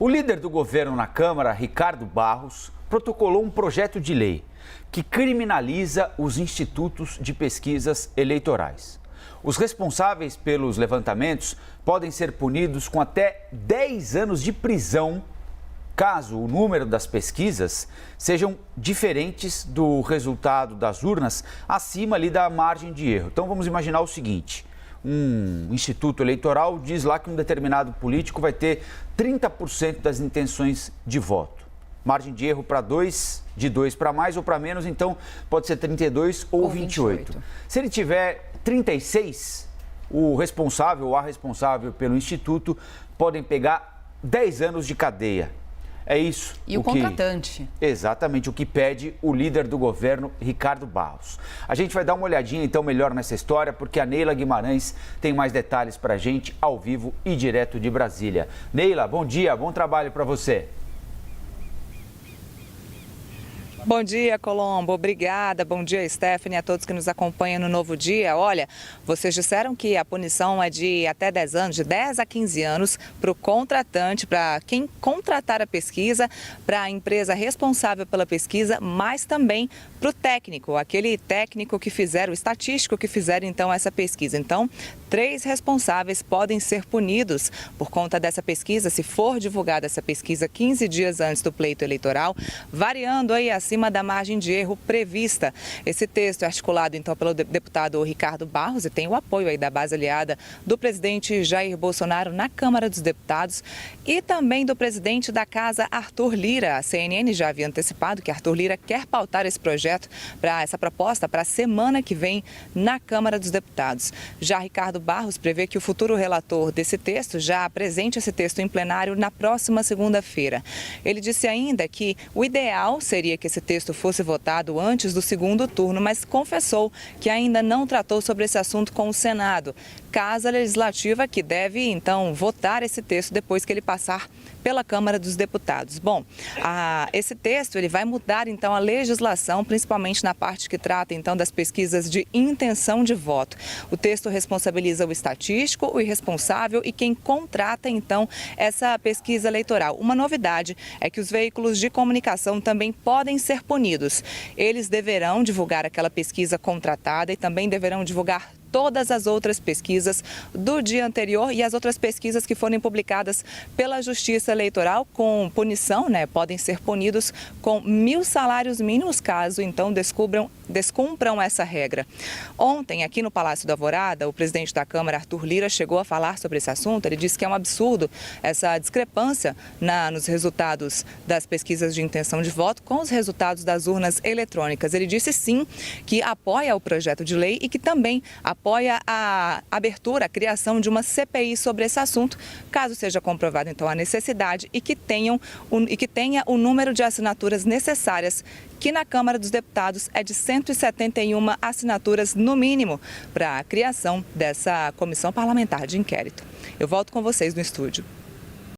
O líder do governo na Câmara, Ricardo Barros, protocolou um projeto de lei que criminaliza os institutos de pesquisas eleitorais. Os responsáveis pelos levantamentos podem ser punidos com até 10 anos de prisão, caso o número das pesquisas sejam diferentes do resultado das urnas, acima ali da margem de erro. Então vamos imaginar o seguinte: um instituto eleitoral diz lá que um determinado político vai ter 30% das intenções de voto. Margem de erro para de 2 para mais ou para menos, então pode ser 32 ou 28. Se ele tiver 36, o responsável ou a responsável pelo instituto podem pegar 10 anos de cadeia. É isso. E o contratante. Exatamente, o que pede o líder do governo, Ricardo Barros. A gente vai dar uma olhadinha então melhor nessa história, porque a Neila Guimarães tem mais detalhes para a gente ao vivo e direto de Brasília. Neila, bom dia, bom trabalho para você. Bom dia, Colombo. Obrigada. Bom dia, Stephanie, a todos que nos acompanham no Novo Dia. Olha, vocês disseram que a punição é de até 10 anos, de 10 a 15 anos para o contratante, para quem contratar a pesquisa, para a empresa responsável pela pesquisa, mas também para o técnico, aquele técnico que fizer, o estatístico que fizer então essa pesquisa. Então, 3 responsáveis podem ser punidos por conta dessa pesquisa, se for divulgada essa pesquisa 15 dias antes do pleito eleitoral, variando aí acima da margem de erro prevista. Esse texto é articulado então pelo deputado Ricardo Barros e tem o apoio aí da base aliada do presidente Jair Bolsonaro na Câmara dos Deputados e também do presidente da Casa, Arthur Lira. A CNN já havia antecipado que Arthur Lira quer pautar esse projeto, para essa proposta, para a semana que vem na Câmara dos Deputados. Já Ricardo Barros prevê que o futuro relator desse texto já apresente esse texto em plenário na próxima segunda-feira. Ele disse ainda que o ideal seria que esse texto fosse votado antes do segundo turno, mas confessou que ainda não tratou sobre esse assunto com o Senado. Casa Legislativa que deve, então, votar esse texto depois que ele passar pela Câmara dos Deputados. Bom, esse texto ele vai mudar, então, a legislação, principalmente na parte que trata, então, das pesquisas de intenção de voto. O texto responsabiliza o estatístico, o irresponsável e quem contrata, então, essa pesquisa eleitoral. Uma novidade é que os veículos de comunicação também podem ser punidos. Eles deverão divulgar aquela pesquisa contratada e também deverão divulgar todas as outras pesquisas do dia anterior e as outras pesquisas que forem publicadas pela Justiça Eleitoral com punição, podem ser punidos com 1.000 salários mínimos caso então descumpram essa regra. Ontem, aqui no Palácio da Alvorada, o presidente da Câmara, Arthur Lira, chegou a falar sobre esse assunto. Ele disse que é um absurdo essa discrepância nos resultados das pesquisas de intenção de voto com os resultados das urnas eletrônicas. Ele disse sim que apoia o projeto de lei e que também apoia a abertura, a criação de uma CPI sobre esse assunto, caso seja comprovada então a necessidade e que tenha o número de assinaturas necessárias, que na Câmara dos Deputados é de 171 assinaturas no mínimo para a criação dessa comissão parlamentar de inquérito. Eu volto com vocês no estúdio.